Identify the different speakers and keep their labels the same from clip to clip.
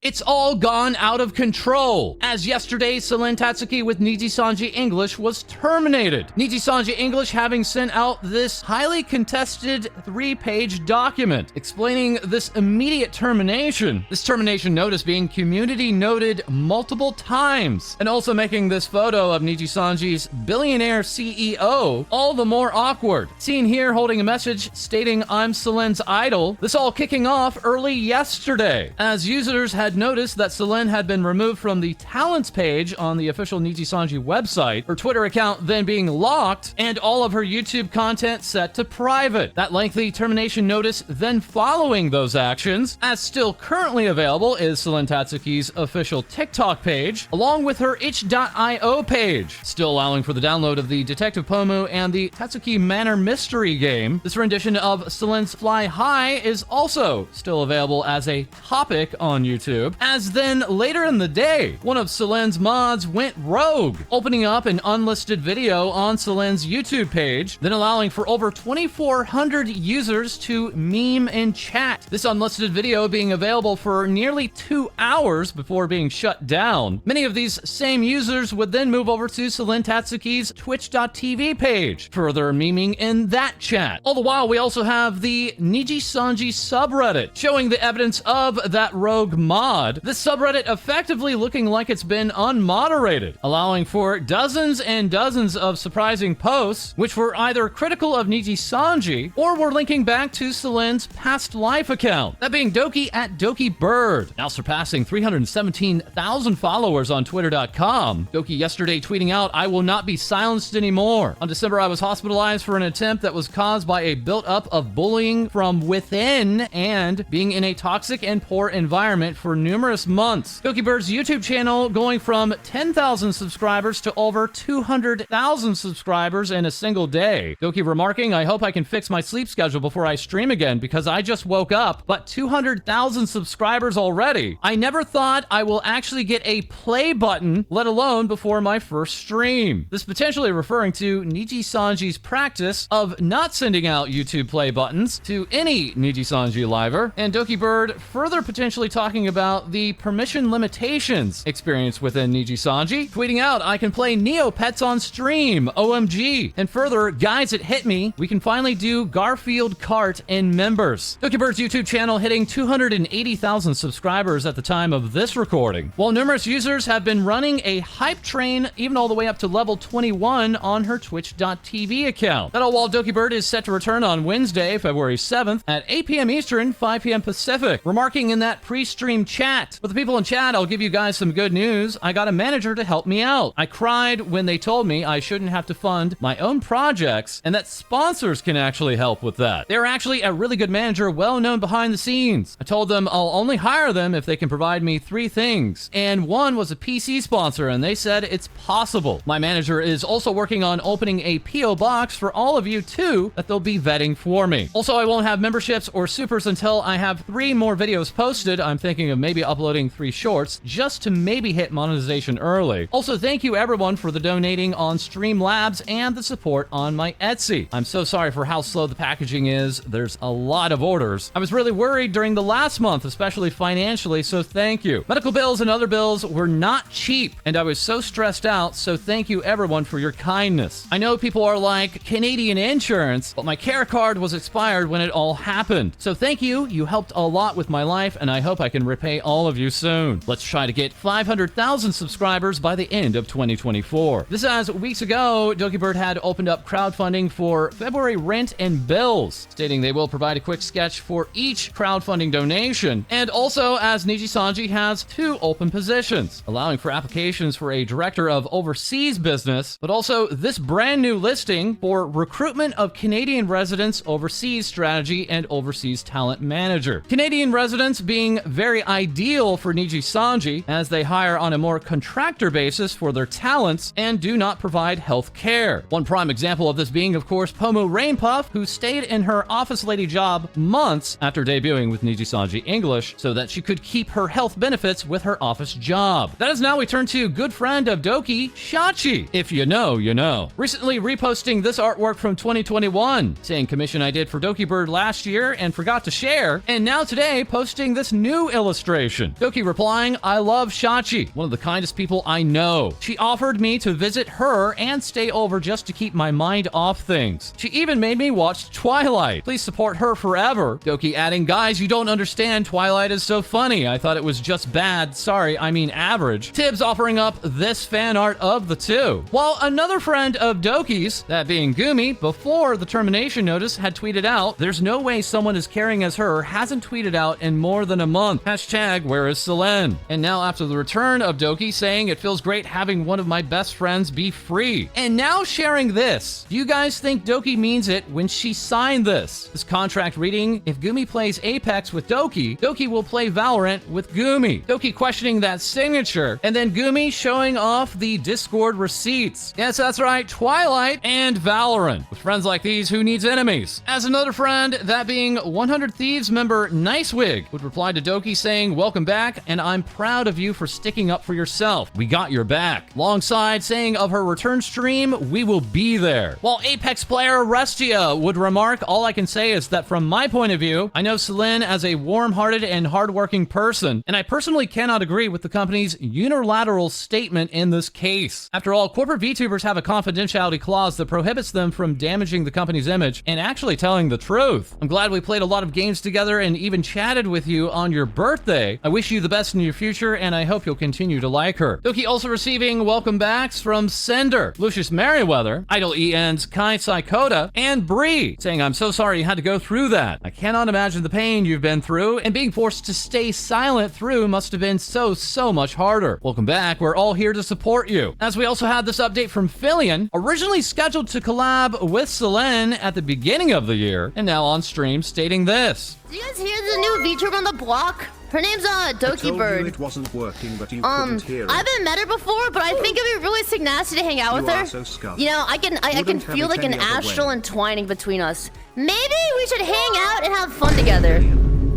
Speaker 1: It's all gone out of control, as yesterday Selen Tatsuki with Nijisanji English was terminated. Nijisanji English having sent out this highly contested 3-page document explaining this immediate termination. This termination notice being community noted multiple times, and also making this photo of Nijisanji's billionaire CEO all the more awkward. Seen here holding a message stating "I'm Selen's idol." This all kicking off early yesterday, as users had noticed that Selen had been removed from the talents page on the official Nijisanji website, her Twitter account then being locked, and all of her YouTube content set to private. That lengthy termination notice then following those actions, as still currently available, is Selen Tatsuki's official TikTok page, along with her itch.io page, still allowing for the download of the Detective Pomu and the Tatsuki Manor mystery game. This rendition of Selen's Fly High is also still available as a topic on YouTube. As then later in the day, one of Selen's mods went rogue, opening up an unlisted video on Selen's YouTube page, then allowing for over 2,400 users to meme and chat. This unlisted video being available for nearly 2 hours before being shut down. Many of these same users would then move over to Selen Tatsuki's twitch.tv page, further memeing in that chat. All the while, we also have the Nijisanji subreddit showing the evidence of that rogue mod. This subreddit effectively looking like it's been unmoderated, allowing for dozens and dozens of surprising posts, which were either critical of Nijisanji or were linking back to Selen's past life account, that being Doki at Dokibird, now surpassing 317,000 followers on Twitter.com. Doki yesterday tweeting out, "I will not be silenced anymore. On December, I was hospitalized for an attempt that was caused by a built-up of bullying from within and being in a toxic and poor environment for numerous months." Dokibird's YouTube channel going from 10,000 subscribers to over 200,000 subscribers in a single day. Doki remarking, "I hope I can fix my sleep schedule before I stream again because I just woke up, but 200,000 subscribers already. I never thought I will actually get a play button, let alone before my first stream." This potentially referring to Nijisanji's practice of not sending out YouTube play buttons to any Nijisanji liver, and Dokibird further potentially talking about the permission limitations experienced within Nijisanji, tweeting out, "I can play Neopets on stream, OMG. And further, guys, it hit me. We can finally do Garfield Kart in members." Dokibird's YouTube channel hitting 280,000 subscribers at the time of this recording, while numerous users have been running a hype train even all the way up to level 21 on her twitch.tv account. That all while Dokibird is set to return on Wednesday, February 7th at 8 p.m. Eastern, 5 p.m. Pacific, remarking in that pre-stream chat, "With the people in chat, I'll give you guys some good news. I got a manager to help me out. I cried when they told me I shouldn't have to fund my own projects and that sponsors can actually help with that. They're actually a really good manager, well known behind the scenes. I told them I'll only hire them if they can provide me 3 things. And one was a PC sponsor, and they said it's possible. My manager is also working on opening a PO box for all of you too that they'll be vetting for me. Also, I won't have memberships or supers until I have 3 more videos posted. I'm thinking of maybe uploading 3 shorts just to maybe hit monetization early. Also, thank you everyone for the donating on Streamlabs and the support on my Etsy. I'm so sorry for how slow the packaging is. There's a lot of orders. I was really worried during the last month, especially financially, so thank you. Medical bills and other bills were not cheap, and I was so stressed out, so thank you everyone for your kindness. I know people are like, Canadian insurance, but my care card was expired when it all happened. So thank you. You helped a lot with my life, and I hope I can repay all of you soon. Let's try to get 500,000 subscribers by the end of 2024. This as weeks ago, Dokibird had opened up crowdfunding for February rent and bills, stating they will provide a quick sketch for each crowdfunding donation, and also as Nijisanji has 2 open positions, allowing for applications for a director of overseas business, but also this brand new listing for recruitment of Canadian residents, overseas strategy, and overseas talent manager. Canadian residents being very ideal for Nijisanji, as they hire on a more contractor basis for their talents and do not provide health care. One prime example of this being, of course, Pomu Rainpuff, who stayed in her office lady job months after debuting with Nijisanji English so that she could keep her health benefits with her office job. That is now we turn to good friend of Doki, Shachi. If you know, you know. Recently reposting this artwork from 2021, saying commission I did for Dokibird last year and forgot to share, and now today posting this new illustration frustration. Doki replying, I love Shachi, one of the kindest people I know. She offered me to visit her and stay over just to keep my mind off things. She even made me watch Twilight. Please support her forever. Doki adding, guys, you don't understand. Twilight is so funny. I thought it was just bad. Sorry, I mean average. Tibbs offering up this fan art of the two. While another friend of Doki's, that being Gumi, before the termination notice had tweeted out, there's no way someone as caring as her hasn't tweeted out in more than a month. Hashtag where is Selen? And now after the return of Doki saying it feels great having one of my best friends be free. And now sharing this. Do you guys think Doki means it when she signed this? This contract reading, if Gumi plays Apex with Doki, Doki will play Valorant with Gumi. Doki questioning that signature, and then Gumi showing off the Discord receipts. Yes, that's right, Twilight and Valorant. With friends like these, who needs enemies? As another friend, that being 100 Thieves member Nicewig, would reply to Doki saying, welcome back, and I'm proud of you for sticking up for yourself. We got your back. Alongside saying of her return stream, we will be there. While Apex player Restia would remark, all I can say is that from my point of view, I know Selen as a warm-hearted and hardworking person, and I personally cannot agree with the company's unilateral statement in this case. After all, corporate VTubers have a confidentiality clause that prohibits them from damaging the company's image and actually telling the truth. I'm glad we played a lot of games together and even chatted with you on your birthday. I wish you the best in your future, and I hope you'll continue to like her. Doki also receiving welcome backs from Sender, Lucius Merriweather, Idol EN's Kai Saikota, and Bree, saying, I'm so sorry you had to go through that. I cannot imagine the pain you've been through, and being forced to stay silent through must have been so much harder. Welcome back. We're all here to support you. As we also had this update from Filian, originally scheduled to collab with Selen at the beginning of the year, and now on stream stating this.
Speaker 2: Did you guys hear the new VTuber on the block? Her name's Dokibird.
Speaker 3: It wasn't working, but you couldn't hear it.
Speaker 2: I haven't met her before, but I think it'd be really sick nasty to hang out with her.
Speaker 3: So scuffed.
Speaker 2: You know, I can feel like an astral entwining between us. Maybe we should hang out and have fun together.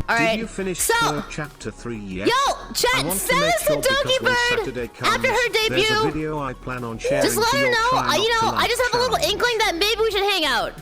Speaker 2: All right.
Speaker 3: Did you finish chapter 3 yet?
Speaker 2: Yo, chat, send us to Dokibird after her debut.
Speaker 3: There's a video I plan on sharing.
Speaker 2: Just let her know. I just have a little inkling that maybe we should hang out.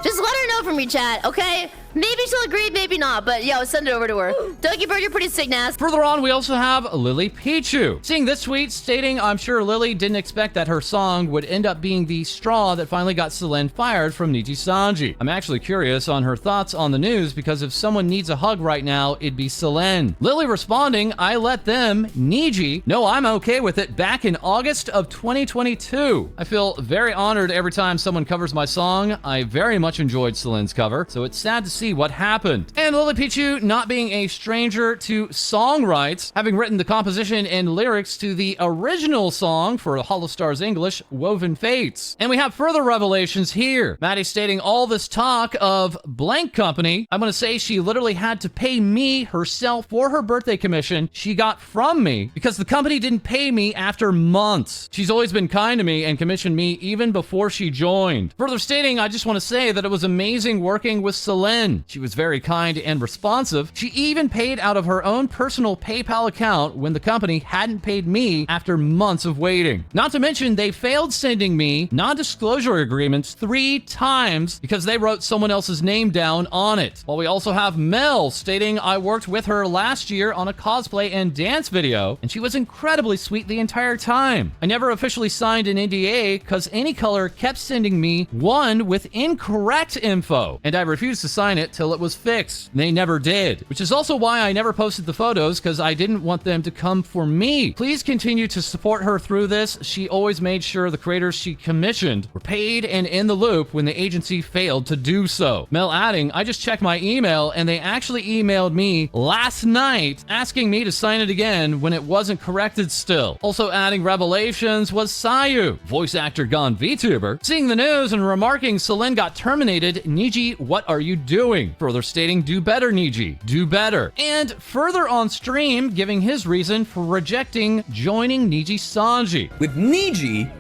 Speaker 2: Just let her know from me, chat, okay? Maybe she'll agree, maybe not, but yo, send it over to her. Dokibird, you're pretty sick, Nas.
Speaker 1: Further on, we also have LilyPichu, seeing this tweet stating, I'm sure Lily didn't expect that her song would end up being the straw that finally got Selen fired from Nijisanji. I'm actually curious on her thoughts on the news, because if someone needs a hug right now, it'd be Selen. Lily responding, I let them, Niji, know I'm okay with it back in August of 2022. I feel very honored every time someone covers my song. I very much enjoyed Selen's cover, so it's sad to see what happened. And LilyPichu not being a stranger to song rights, having written the composition and lyrics to the original song for Hollow Stars English, Woven Fates. And we have further revelations here. Maddie stating all this talk of blank company, I'm gonna say she literally had to pay me herself for her birthday commission she got from me because the company didn't pay me after months. She's always been kind to me and commissioned me even before she joined. Further stating, I just want to say that it was amazing working with Selen. She was very kind and responsive. She even paid out of her own personal PayPal account when the company hadn't paid me after months of waiting. Not to mention, they failed sending me non-disclosure agreements 3 times because they wrote someone else's name down on it. While we also have Mel stating, I worked with her last year on a cosplay and dance video, and she was incredibly sweet the entire time. I never officially signed an NDA because Any Color kept sending me one with incorrect info, and I refused to sign it till it was fixed. They never did, which is also why I never posted the photos because I didn't want them to come for me. Please continue to support her through this. She always made sure the creators she commissioned were paid and in the loop when the agency failed to do so. Mel adding, I just checked my email and they actually emailed me last night asking me to sign it again when it wasn't corrected still. Also adding revelations was Sayu, voice actor gone VTuber, seeing the news and remarking Selen got terminated. Niji, what are you doing? Further stating, do better, Niji, do better. And further on stream, giving his reason for rejecting joining Nijisanji.
Speaker 4: With Niji,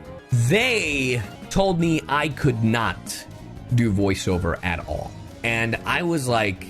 Speaker 4: they told me I could not do voiceover at all. And I was like,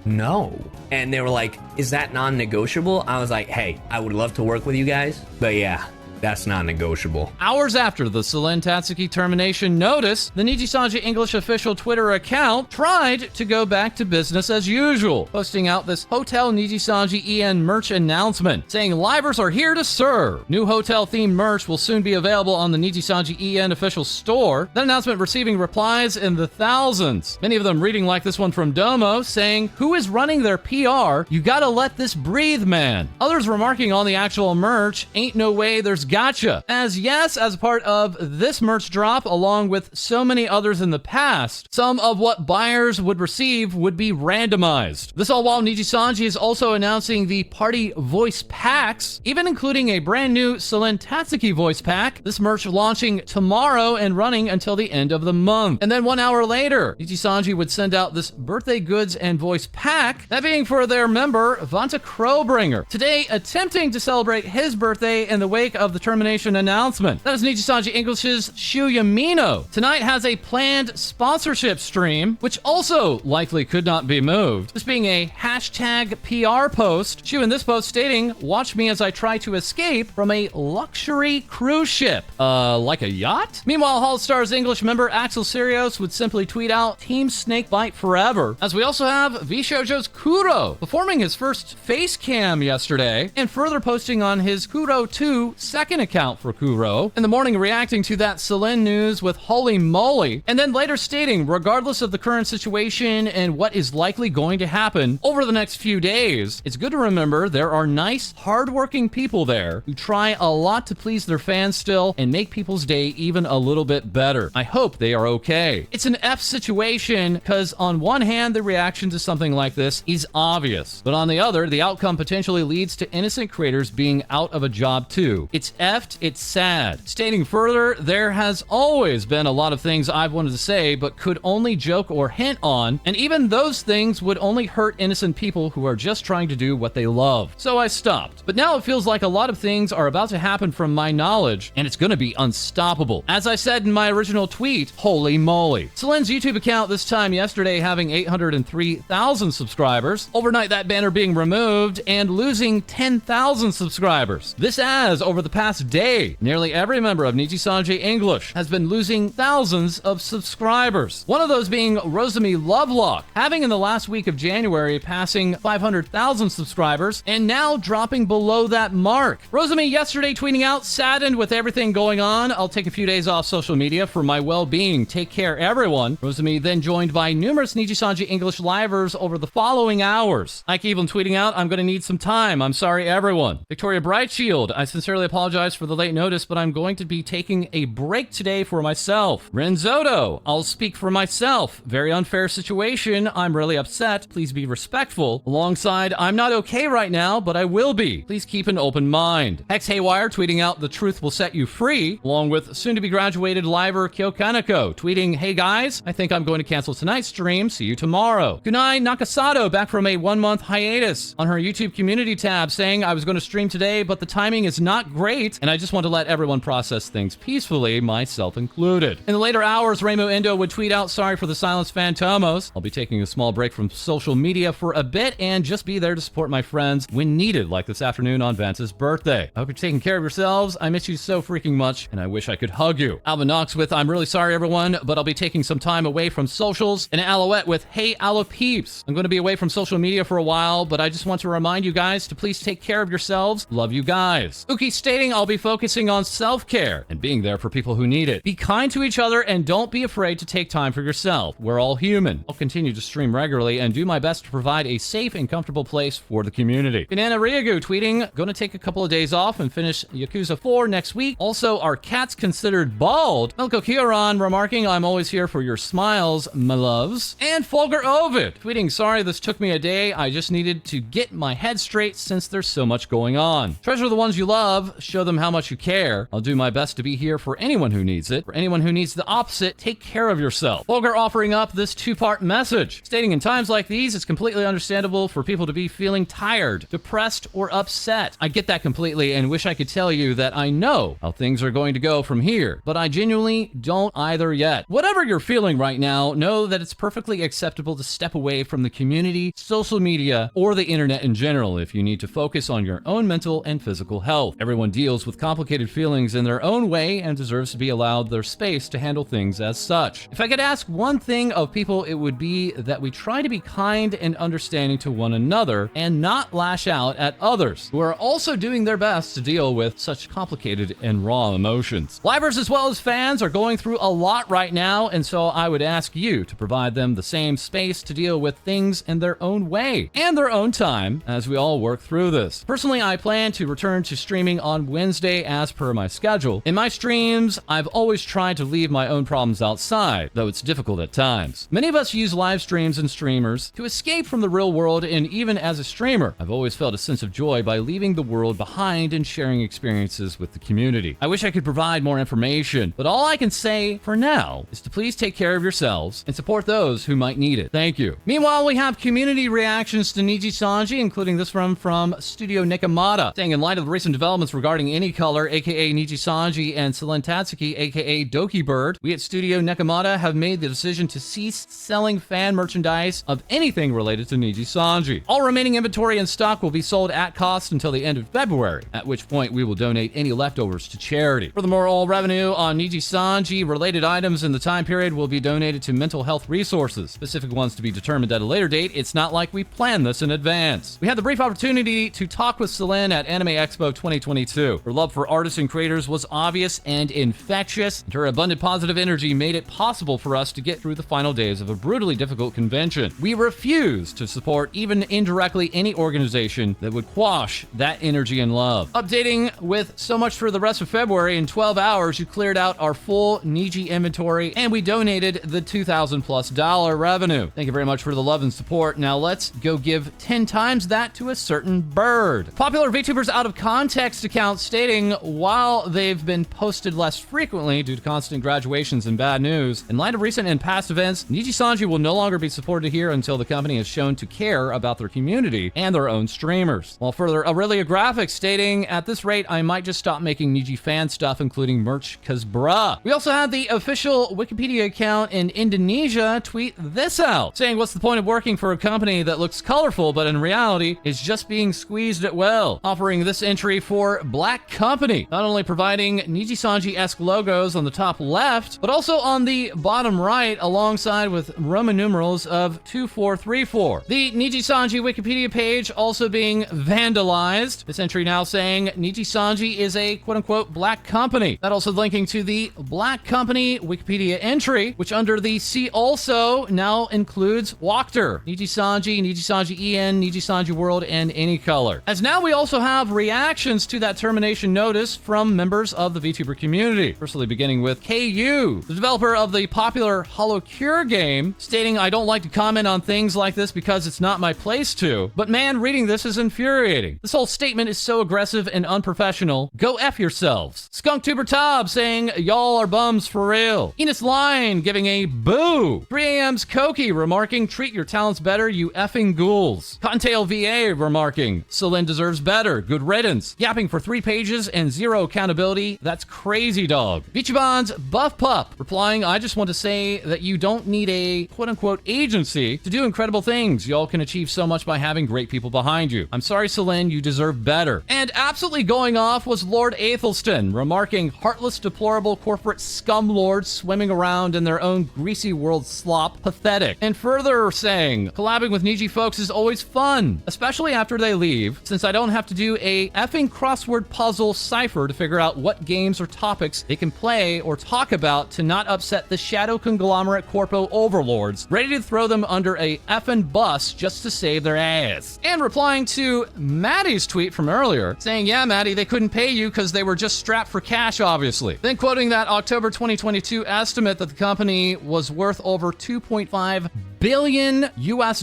Speaker 4: no. And they were like, is that non-negotiable? I was like, hey, I would love to work with you guys, but yeah, That's not negotiable.
Speaker 1: Hours after the Selen Tatsuki termination notice, the Nijisanji English official Twitter account tried to go back to business as usual, posting out this Hotel Nijisanji EN merch announcement, saying livers are here to serve. New hotel-themed merch will soon be available on the Nijisanji EN official store. That announcement receiving replies in the thousands. Many of them reading like this one from Domo, saying, "Who is running their PR? You gotta let this breathe, man." Others remarking on the actual merch, "Ain't no way there's gotcha." As yes, as part of this merch drop, along with so many others in the past, some of what buyers would receive would be randomized. This all while Nijisanji is also announcing the party voice packs, even including a brand new Selen Tatsuki voice pack. This merch launching tomorrow and running until the end of the month. And then 1 hour later, Nijisanji would send out this birthday goods and voice pack, that being for their member, Vanta Crowbringer, today attempting to celebrate his birthday in the wake of the termination announcement. That is Nijisanji English's Shuya Mino. Tonight has a planned sponsorship stream, which also likely could not be moved. This being a hashtag PR post, Shu in this post stating, "Watch me as I try to escape from a luxury cruise ship." Like a yacht? Meanwhile, Hall Stars English member Axel Sirios would simply tweet out, "Team Snakebite forever." As we also have V-Shoujo's Kuro performing his first face cam yesterday and further posting on his Kuro 2 second account for Kuro in the morning, reacting to that Selen news with "Holy moly," and then later stating, regardless of the current situation and what is likely going to happen over the next few days, it's good to remember there are nice, hardworking people there who try a lot to please their fans still and make people's day even a little bit better. I hope they are okay. It's an F situation because on one hand, the reaction to something like this is obvious, but on the other, the outcome potentially leads to innocent creators being out of a job too. It's effed, it's sad. Stating further, there has always been a lot of things I've wanted to say but could only joke or hint on, and even those things would only hurt innocent people who are just trying to do what they love. So I stopped. But now it feels like a lot of things are about to happen from my knowledge, and it's gonna be unstoppable. As I said in my original tweet, holy moly. Selen's YouTube account this time yesterday having 803,000 subscribers. Overnight that banner being removed and losing 10,000 subscribers. This as over the past day, nearly every member of Nijisanji English has been losing thousands of subscribers. One of those being Rosemi Lovelock, having in the last week of January passing 500,000 subscribers and now dropping below that mark. Rosemi yesterday tweeting out, "Saddened with everything going on. I'll take a few days off social media for my well-being. Take care, everyone." Rosemi then joined by numerous Nijisanji English livers over the following hours. Ike even tweeting out, "I'm going to need some time. I'm sorry, everyone." Victoria Brightshield, "I sincerely apologize for the late notice, but I'm going to be taking a break today for myself." Renzoto, "I'll speak for myself. Very unfair situation. I'm really upset. Please be respectful." Alongside, "I'm not okay right now, but I will be. Please keep an open mind." Hex Haywire tweeting out, "The truth will set you free," along with soon-to-be graduated liver Kyokaneko tweeting, "Hey guys, I think I'm going to cancel tonight's stream. See you tomorrow." Kunai Nakasato back from a 1-month hiatus on her YouTube community tab saying, "I was going to stream today, but the timing is not great, and I just want to let everyone process things peacefully, myself included." In the later hours, Remo Endo would tweet out, "Sorry for the silence, Phantomos. I'll be taking a small break from social media for a bit and just be there to support my friends when needed, like this afternoon on Vance's birthday. I hope you're taking care of yourselves. I miss you so freaking much, and I wish I could hug you." Alvin Knox with, "I'm really sorry, everyone, but I'll be taking some time away from socials." And Alouette with, "Hey, Aloe Peeps. I'm going to be away from social media for a while, but I just want to remind you guys to please take care of yourselves. Love you guys." Uki stating, "I'll be focusing on self-care and being there for people who need it. Be kind to each other and don't be afraid to take time for yourself. We're all human. I'll continue to stream regularly and do my best to provide a safe and comfortable place for the community." Banana Ryagu tweeting, "Gonna take a couple of days off and finish Yakuza 4 next week. Also, are cats considered bald?" Milko Kioran remarking, "I'm always here for your smiles, my loves." And Folger Ovid tweeting, "Sorry this took me a day. I just needed to get my head straight since there's so much going on. Treasure the ones you love. Show them how much you care. I'll do my best to be here for anyone who needs it. For anyone who needs the opposite, take care of yourself." Folger offering up this 2-part message, stating, "In times like these, it's completely understandable for people to be feeling tired, depressed, or upset. I get that completely and wish I could tell you that I know how things are going to go from here, but I genuinely don't either yet. Whatever you're feeling right now, know that it's perfectly acceptable to step away from the community, social media, or the internet in general if you need to focus on your own mental and physical health. Everyone deals deals with complicated feelings in their own way and deserves to be allowed their space to handle things as such. If I could ask one thing of people, it would be that we try to be kind and understanding to one another and not lash out at others who are also doing their best to deal with such complicated and raw emotions. Livers as well as fans are going through a lot right now, and so I would ask you to provide them the same space to deal with things in their own way and their own time as we all work through this. Personally, I plan to return to streaming on Wednesday as per my schedule. In my streams, I've always tried to leave my own problems outside, though it's difficult at times. Many of us use live streams and streamers to escape from the real world, and even as a streamer, I've always felt a sense of joy by leaving the world behind and sharing experiences with the community. I wish I could provide more information, but all I can say for now is to please take care of yourselves and support those who might need it. Thank you. Meanwhile, we have community reactions to Nijisanji, including this from Studio Nikamata, saying in light of the recent developments regarding Anycolor, aka Nijisanji, and Selen Tatsuki, aka Dokibird, we at Studio Nikamata have made the decision to cease selling fan merchandise of anything related to Nijisanji. All remaining inventory and stock will be sold at cost until the end of February, at which point we will donate any leftovers to charity. Furthermore, all revenue on Nijisanji related items in the time period will be donated to mental health resources, specific ones to be determined at a later date. It's not like we planned this in advance. We had the brief opportunity to talk with Selen at Anime Expo 2022. Her love for artists and creators was obvious and infectious, and her abundant positive energy made it possible for us to get through the final days of a brutally difficult convention. We refuse to support, even indirectly, any organization that would quash that energy and love. Updating with so much for the rest of February, in 12 hours, you cleared out our full Niji inventory, and we donated the $2,000+ revenue. Thank you very much for the love and support. Now let's go give 10 times that to a certain bird. Popular VTubers out of context account stating, while they've been posted less frequently due to constant graduations and bad news, in light of recent and past events, Nijisanji will no longer be supported here until the company is shown to care about their community and their own streamers. While further, Aurelia Graphics stating, at this rate, I might just stop making Niji fan stuff, including merch, cause bruh. We also had the official Wikipedia account in Indonesia tweet this out, saying, what's the point of working for a company that looks colorful but in reality is just being squeezed at will? Offering this entry for Black Company, not only providing Nijisanji-esque logos on the top left, but also on the bottom right alongside with Roman numerals of 2434. The Nijisanji Wikipedia page also being vandalized. This entry now saying Nijisanji is a quote-unquote black company. That also linking to the Black Company Wikipedia entry, which under the See Also now includes Walkter, Nijisanji, NijiSanji-EN, Nijisanji World, and Anycolor. As now we also have reactions to that termination notice from members of the VTuber community. Firstly, beginning with KU, the developer of the popular Hollow Cure game, stating, I don't like to comment on things like this because it's not my place to, but man, reading this is infuriating. This whole statement is so aggressive and unprofessional. Go F yourselves. SkunkTuber Tob saying, y'all are bums for real. Enos Line giving a boo. 3AM's Koki remarking, treat your talents better, you effing ghouls. Cottontail VA remarking, Selen deserves better, good riddance. Yapping for 3 pages and 0 accountability, that's crazy dog. Vichibon's Buff Pup replying, I just want to say that you don't need a quote-unquote agency to do incredible things. Y'all can achieve so much by having great people behind you. I'm sorry, Selen, you deserve better. And absolutely going off was Lord Athelston, remarking, heartless, deplorable corporate scum lords swimming around in their own greasy world slop, pathetic. And further saying, collabing with Niji folks is always fun, especially after they leave, since I don't have to do a effing crossword puzzle cipher to figure out what games or topics they can play or talk about to not upset the shadow conglomerate corpo overlords, ready to throw them under a effing bus just to save their ass. And replying to Maddie's tweet from earlier, saying, yeah, Maddie, they couldn't pay you because they were just strapped for cash, obviously. Then quoting that October 2022 estimate that the company was worth over $2.5 billion US.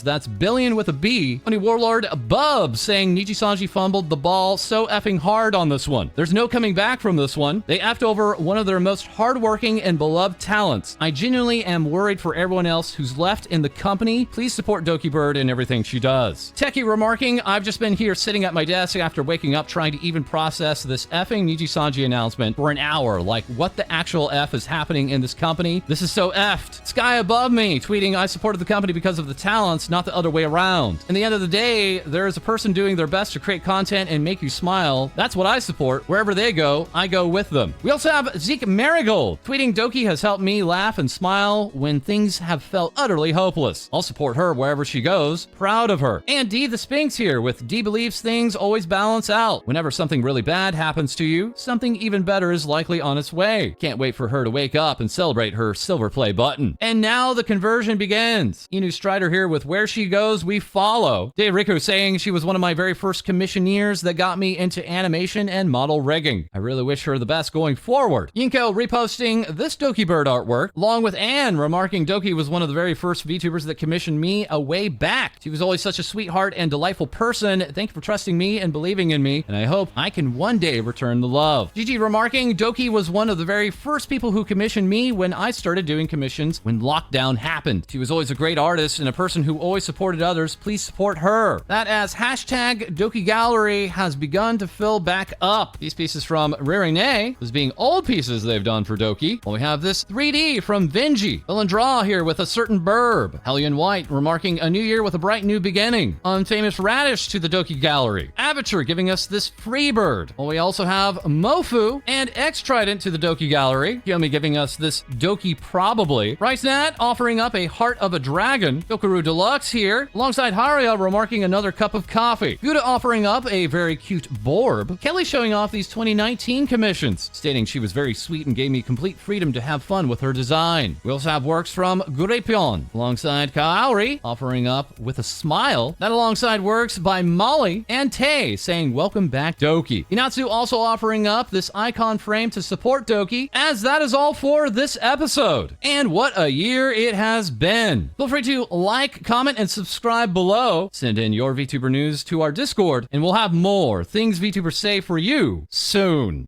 Speaker 1: That's billion with a B. Funny Warlord Bub saying Nijisanji fumbled the ball so effing hard on this one. There's no coming back from this one. They effed over one of their most hardworking and beloved talents. I genuinely am worried for everyone else who's left in the company. Please support Dokibird and everything she does. Techie remarking, I've just been here sitting at my desk after waking up trying to even process this effing Nijisanji announcement for an hour. Like, what the actual F is happening in this company? This is so effed. Sky Above Me tweeting, saying I supported the company because of the talents, not the other way around. In the end of the day, there is a person doing their best to create content and make you smile. That's what I support. Wherever they go, I go with them. We also have Zeke Marigold. Tweeting Doki has helped me laugh and smile when things have felt utterly hopeless. I'll support her wherever she goes. Proud of her. And D the Sphinx here with D believes things always balance out. Whenever something really bad happens to you, something even better is likely on its way. Can't wait for her to wake up and celebrate her silver play button. And now the conversion begins. Inu Strider here with where she goes, we follow. Dave Rico saying she was one of my very first commissioneers that got me into animation and model rigging. I really wish her the best going forward. Yinko reposting this Dokibird artwork, along with Anne remarking Doki was one of the very first VTubers that commissioned me a way back. She was always such a sweetheart and delightful person. Thank you for trusting me and believing in me, and I hope I can one day return the love. Gigi remarking Doki was one of the very first people who commissioned me when I started doing commissions when lockdown happened. She was always a great artist and a person who always supported others. Please support her. That as hashtag Doki Gallery has begun to fill back up. These pieces from Ririne, as being old pieces they've done for Doki. Well, we have this 3D from Vinji. Villain here with a certain burb. Hellion White remarking a new year with a bright new beginning. Unfamous Radish to the Doki Gallery. Avatar giving us this free bird. Well, we also have Mofu and X Trident to the Doki Gallery. Yomi giving us this Doki Probably. Ricenat offering up a Heart of a Dragon. Dokuru Deluxe here, alongside Haria remarking another cup of coffee. Buda offering up a very cute Borb. Kelly showing off these 2019 commissions, stating she was very sweet and gave me complete freedom to have fun with her design. We also have works from Gurepyon, alongside Kaori offering up with a smile. That alongside works by Molly and Tay saying welcome back Doki. Inatsu also offering up this icon frame to support Doki, as that is all for this episode. And what a year it has been. Feel free to like, comment, and subscribe below. Send in your VTuber news to our Discord, and we'll have more things VTubers say for you soon.